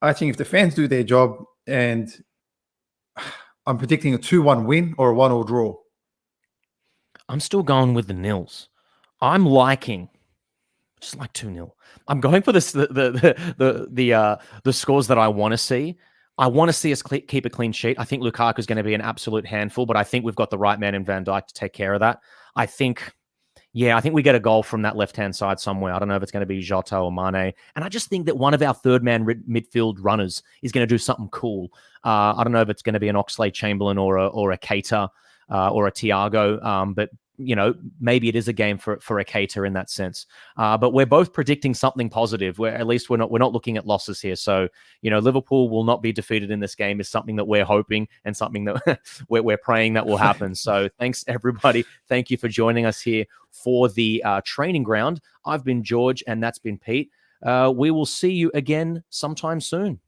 I think if the fans do their job, and I'm predicting a 2-1 win or a 1-1 draw. I'm still going with the nils. I'm liking just like 2-0. I'm going for this the scores that I want to see. I want to see us keep a clean sheet. I think Lukaku is going to be an absolute handful, but I think we've got the right man in Van Dijk to take care of that. I think we get a goal from that left-hand side somewhere. I don't know if it's going to be Jota or Mane. And I just think that one of our third-man midfield runners is going to do something cool. I don't know if it's going to be an Oxlade-Chamberlain or a Keita or a Thiago, but maybe it is a game for a Keita in that sense. But we're both predicting something positive. At least we're not looking at losses here. So, Liverpool will not be defeated in this game is something that we're hoping and something that we're praying that will happen. So thanks, everybody. Thank you for joining us here for the training ground. I've been George, and that's been Pete. We will see you again sometime soon.